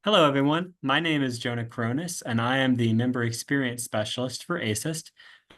Hello, everyone. My name is Jonah Cronus, and I am the Member Experience Specialist for ASIST.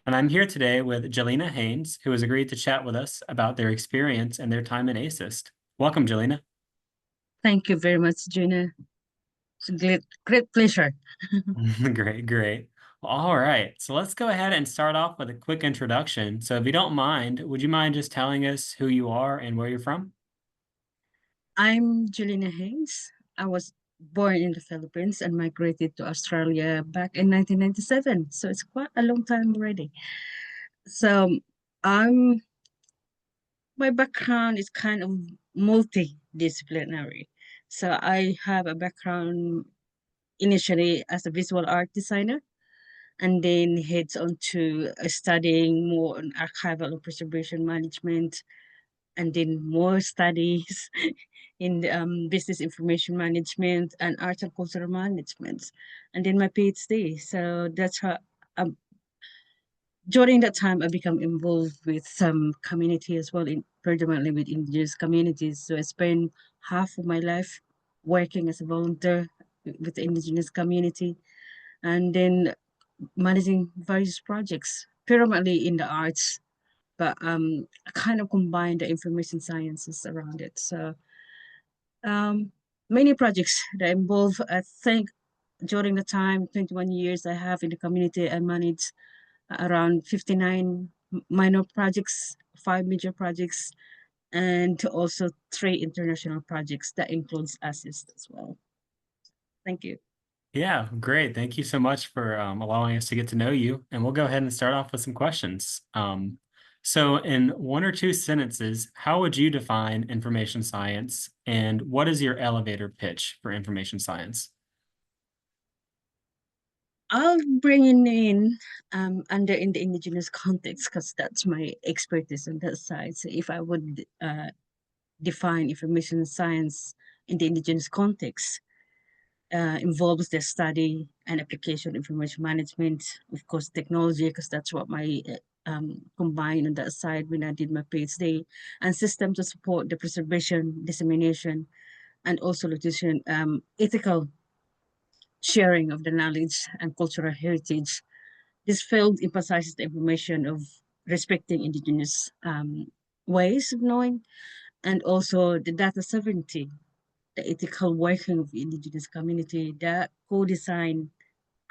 And I'm here today with Jelina Haines, who has agreed to chat with us about their experience and their time in ASIST. Welcome, Jelina. Thank you very much, Gina. It's a great pleasure. Great, great. Well, all right. So let's go ahead and start off with a quick introduction. So if you don't mind, would you mind just telling us who you are and where you're from? I'm Jelina Haines. I was born in the Philippines and migrated to Australia back in 1997. So it's quite a long time already. So I'm my background is kind of multidisciplinary. So I have a background initially as a visual art designer and then heads on to studying more on archival and preservation management and then more studies in business information management and arts and cultural management, and then my PhD. So that's how. Um, During that time, I become involved with some community as well, in predominantly with indigenous communities. So I spent half of my life working as a volunteer with the indigenous community, and then managing various projects, predominantly in the arts, but I kind of combine the information sciences around it. So um, many projects that involve, I think, during the time, 21 years I have in the community, I manage around 59 minor projects, five major projects, and also three international projects that includes ASIST as well. Thank you. Yeah, great. Thank you so much for allowing us to get to know you. And we'll go ahead and start off with some questions. So, in one or two sentences, how would you define information science, and what is your elevator pitch for information science? I'll bring it in under in the indigenous context because that's my expertise on that side. So if I would define information science in the indigenous context, involves the study and application of information management, of course, technology, because that's what my combined on that side when I did my PhD, and system to support the preservation, dissemination, and also ethical sharing of the knowledge and cultural heritage. This field emphasizes the information of respecting indigenous ways of knowing and also the data sovereignty, the ethical working of the indigenous community, the co-design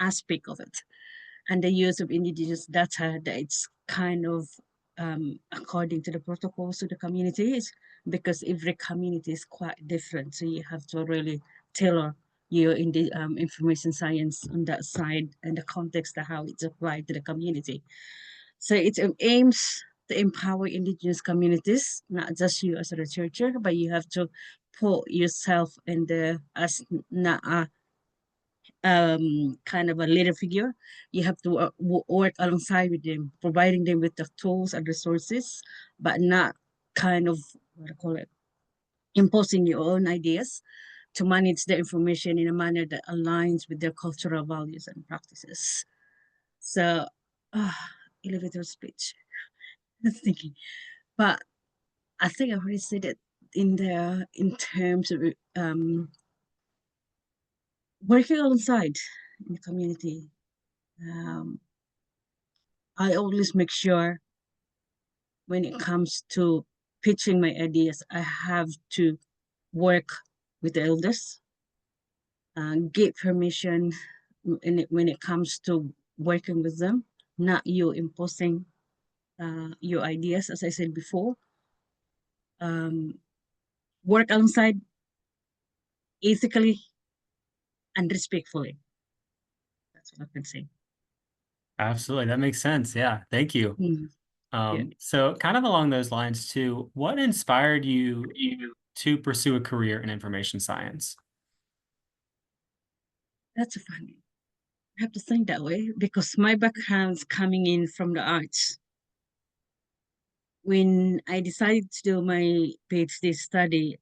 aspect of it, and the use of indigenous data that it's kind of according to the protocols of the communities, because every community is quite different. So you have to really tailor your in the information science on that side and the context of how it's applied to the community. So it aims to empower indigenous communities, not just you as a researcher, but you have to put yourself in the as not a kind of a leader figure. You have to work alongside with them, providing them with the tools and resources, but not kind of what I call it, imposing your own ideas to manage the information in a manner that aligns with their cultural values and practices. So, uh, elevator speech. That's thinking, but I think I already said it in terms of working alongside in the community. Um, I always make sure when it comes to pitching my ideas, I have to work with the elders, get permission when it comes to working with them, not you imposing your ideas, as I said before. Um, Work alongside ethically and respectfully. That's what I can say. Absolutely. That makes sense. Yeah. Thank you. Mm, yeah, So, kind of along those lines, too, what inspired you to pursue a career in information science? that's funny. I have to think that way because my background's coming in from the arts. When I decided to do my PhD study,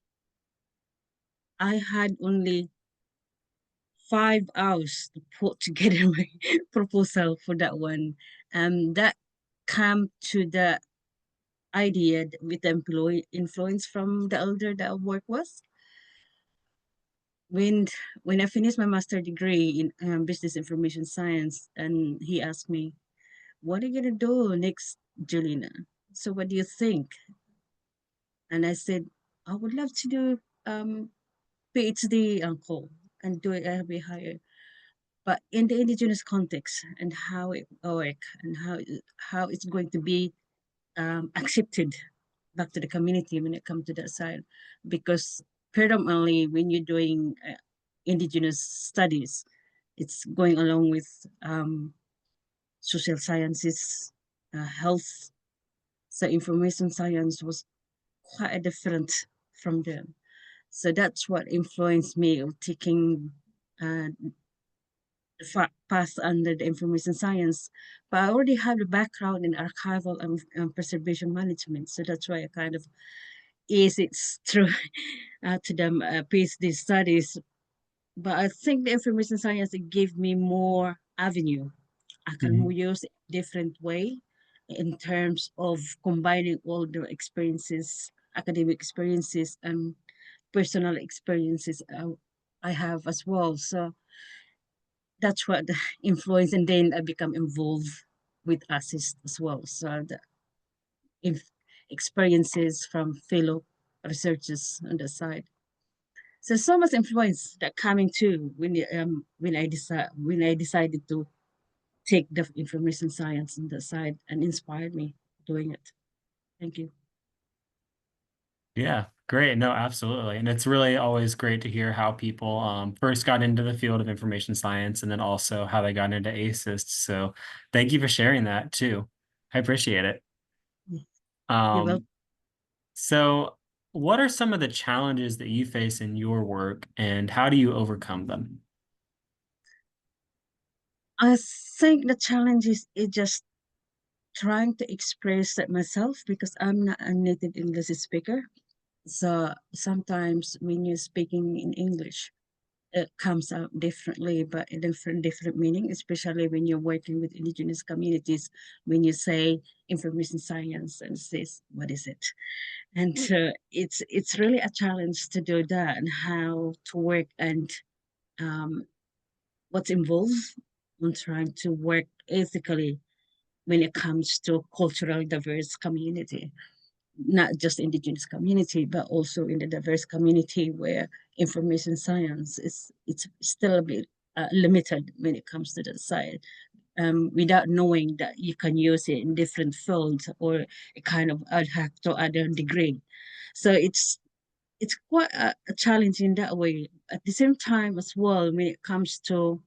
I had only 5 hours to put together my proposal for that one. That came to the idea with the employee influence from the elder that I work with. when when I finished my master degree in business information science, and he asked me, "What are you gonna do next, Jelina? So what do you think?" And I said, "I would love to do PhD, uncle, and do it a bit higher, but in the indigenous context and how it work and how it's going to be accepted back to the community when it comes to that side, because predominantly when you're doing indigenous studies, it's going along with social sciences, health. So information science was quite different from them. So that's what influenced me of taking uh, the path under the information science. But I already have the background in archival and preservation management, so that's why I kind of ease it through to the PhD studies. But I think the information science it gave me more avenue. I can Mhm. use it different way in terms of combining all the experiences, academic experiences and personal experiences I have as well. So that's what the influence, and then I become involved with assist as well. So the if experiences from fellow researchers on the side. So much influence that coming too when I decided to take the information science on the side and inspired me doing it. Thank you. Yeah, great. No, absolutely. And it's really always great to hear how people first got into the field of information science and then also how they got into ASIST. So thank you for sharing that too. I appreciate it. You're welcome. Um, so what are some of the challenges that you face in your work and how do you overcome them? I think the challenge is just trying to express that myself because I'm not a native English speaker. So sometimes when you're speaking in English, it comes out differently, but in different meaning, especially when you're working with indigenous communities. When you say information science and says, what is it? And it's really a challenge to do that and how to work and um, what's involved in trying to work ethically when it comes to cultural diverse community, not just indigenous community, but also in the diverse community where information science is it's still a bit limited when it comes to that side. Without knowing that you can use it in different fields or a kind of ad hoc to other degree. So it's quite a challenge in that way. At the same time as well, when it comes to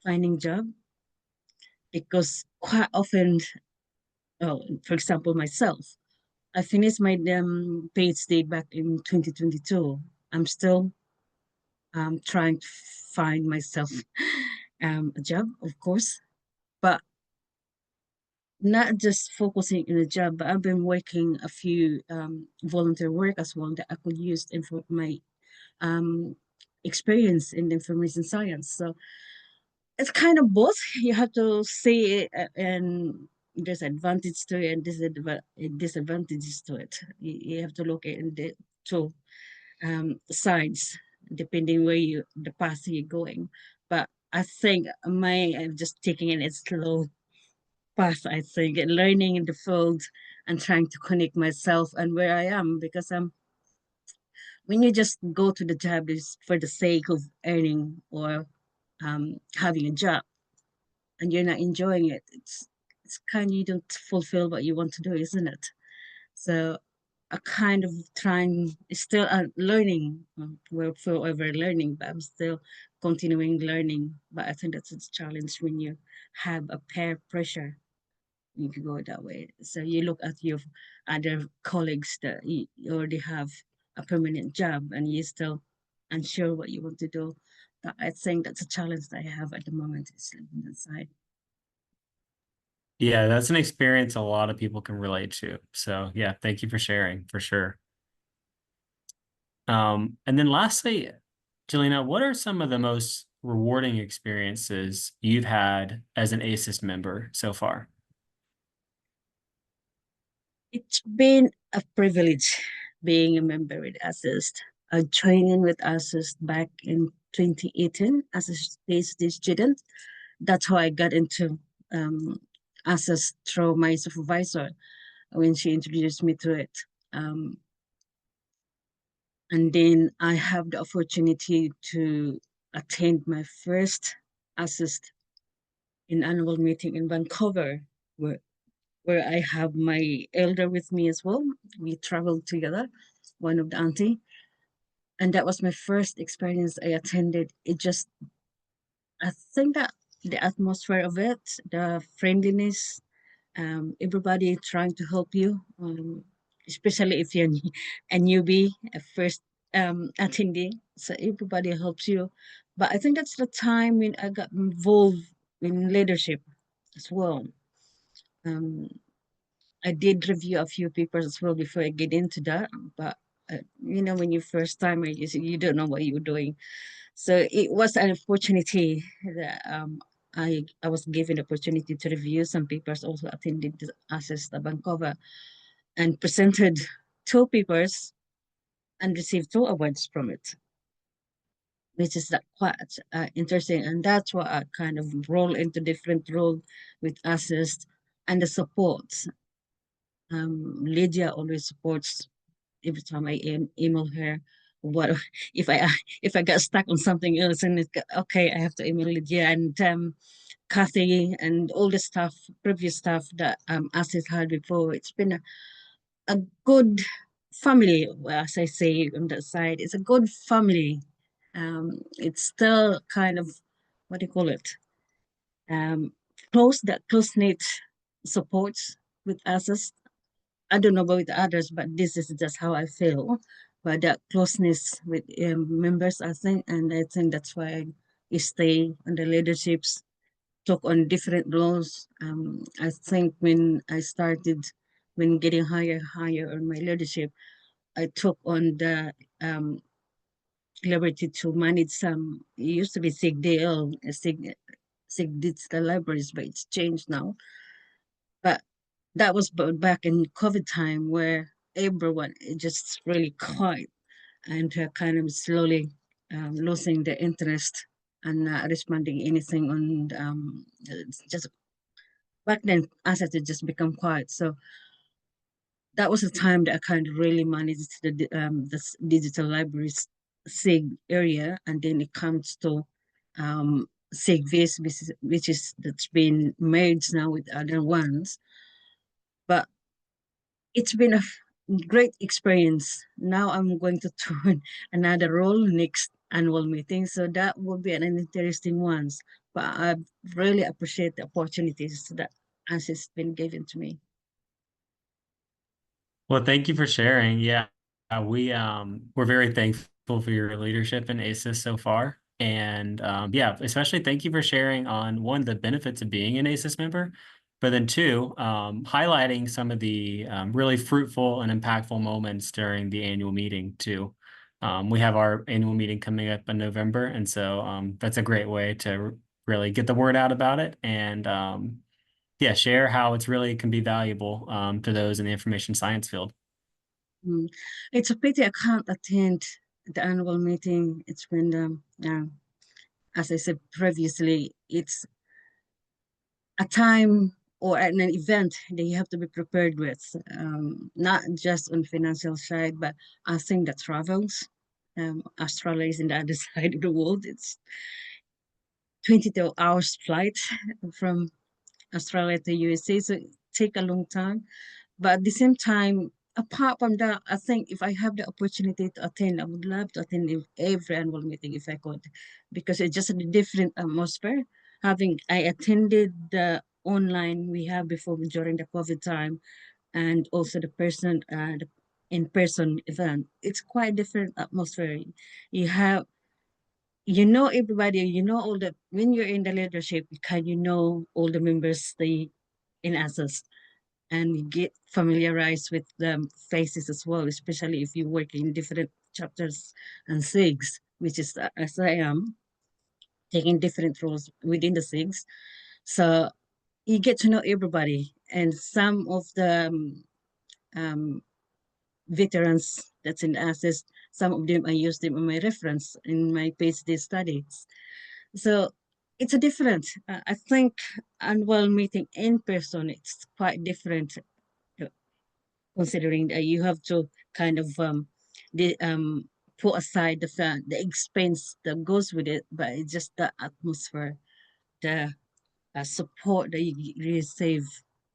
finding job, because quite often, oh, for example, myself, I finished my PhD back in 2022. I'm still trying to find myself a job, of course, but not just focusing in a job, but I've been working a few volunteer work as well that I could use in for my um, experience in information science. So it's kind of both. You have to see it, and there's advantage to it and disadvantages to it. You have to look at the two sides depending where you the path you're going. But I think I'm just taking it slow path. I think and learning in the field and trying to connect myself and where I am because when you just go to the job is for the sake of earning or having a job and you're not enjoying it, it's kind of you don't fulfill what you want to do, isn't it? So I kind of trying still learning. We're forever learning, but I'm still continuing learning. But I think that's a challenge when you have a peer pressure. You can go that way. So you look at your other colleagues that you already have a permanent job and you're still unsure what you want to do. But I think that's a challenge that I have at the moment is living that side. Yeah, that's an experience a lot of people can relate to. So yeah, thank you for sharing for sure. And then lastly, Jelena, what are some of the most rewarding experiences you've had as an ASIS member so far? It's been a privilege being a member with Assist. training with ASIS back in 2018 as a PhD student. That's how I got into um, ASIS through my supervisor when she introduced me to it. Um, and then I have the opportunity to attend my first ASIS in annual meeting in Vancouver, where I have my elder with me as well. We traveled together, one of the auntie, and that was my first experience I attended. I think that the atmosphere of it, the friendliness, everybody trying to help you, especially if you're a newbie, a first attendee. So everybody helps you. But I think that's the time when I got involved in leadership as well. Um, I did review a few papers as well before I get into that. But when you first time, you don't know what you're doing. So it was an opportunity that I was given the opportunity to review some papers. Also attended the Access to Vancouver and presented two papers and received two awards from it, which is quite interesting. And that's what I kind of roll into different role with Assist and the support. Lydia always supports every time I email her. What if I if I got stuck on something else and okay, I have to email Lydia and Kathy and all the stuff, previous stuff that Assist had before. It's been a good family, well, as I say on that side. It's a good family. It's still kind of what do you call it? Um, that close knit supports with us. I don't know about others, but this is just how I feel. But that closeness with members, I think, and I think that's why I stay on the leaderships, took on different roles. I think when getting higher on my leadership, I took on the liberty to manage some. It used to be SIGDL, SIG digital libraries, but it's changed now. But that was back in COVID time where everyone just really quiet and kind of slowly losing the interest and not responding anything on just back then assets had just become quiet. So that was a time that I kind of really managed the digital libraries SIG area, and then it comes to SIG Vis, which is that's been merged now with other ones. But it's been a great experience. Now I'm going to turn another role next annual meeting, so that will be an interesting one. But I really appreciate the opportunities that has been given to me. Well, thank you for sharing. Yeah, we're very thankful for your leadership in ASIS so far. And yeah, especially thank you for sharing on one, the benefits of being an ASIS member, but then two, highlighting some of the really fruitful and impactful moments during the annual meeting too. We have our annual meeting coming up in November, and so that's a great way to really get the word out about it and yeah, share how it's really can be valuable to those in the information science field. Mm. It's a pity I can't attend the annual meeting. It's been, as I said previously, it's a time or an event that you have to be prepared with, not just on financial side, but I think the travels. Australia is in the other side of the world. It's 22 hours flight from Australia to USA, so it take a long time. But at the same time, apart from that, I think if I have the opportunity to attend, I would love to attend every annual meeting if I could, because it's just a different atmosphere. I attended the online we have before during the COVID time, and also the in-person event. It's quite different atmosphere. You have everybody, all the when you're in the leadership, you know all the members they in assets and you get familiarized with the faces as well, especially if you work in different chapters and SIGs, which is as I am taking different roles within the SIGs. So you get to know everybody, and some of the um, veterans that's in ASIS. Some of them I use them in my reference in my PhD studies. So it's a different. I think annual meeting in person it's quite different, uh, considering that you have to kind of the put aside the expense that goes with it, but it's just the atmosphere, the support that you receive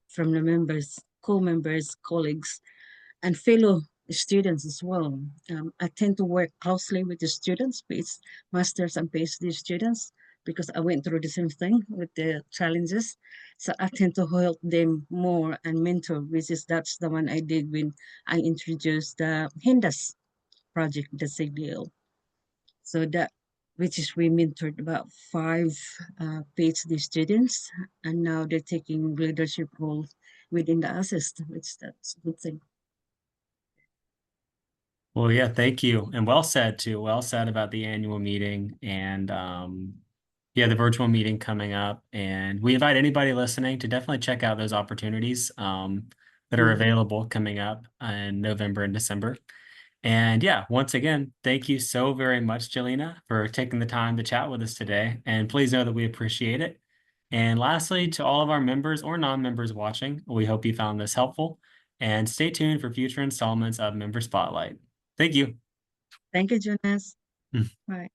from the members, co-members, colleagues, and fellow students as well. I tend to work closely with the students, masters and PhD students, because I went through the same thing with the challenges. So I tend to help them more and mentor, which is that's the one I did when I introduced the Hindas project, the CDL. So that, which is we mentored about five PhD students, and now they're taking leadership roles within the assist, which that's a good thing. Well, yeah, thank you. And well said too. Well said about the annual meeting and yeah, the virtual meeting coming up. And we invite anybody listening to definitely check out those opportunities that are Mm. available coming up in November and December. And yeah, once again, thank you so very much, Jelina, for taking the time to chat with us today. And please know that we appreciate it. And lastly, to all of our members or non-members watching, we hope you found this helpful. And stay tuned for future installments of Member Spotlight. Thank you. Thank you, Jonas. Bye.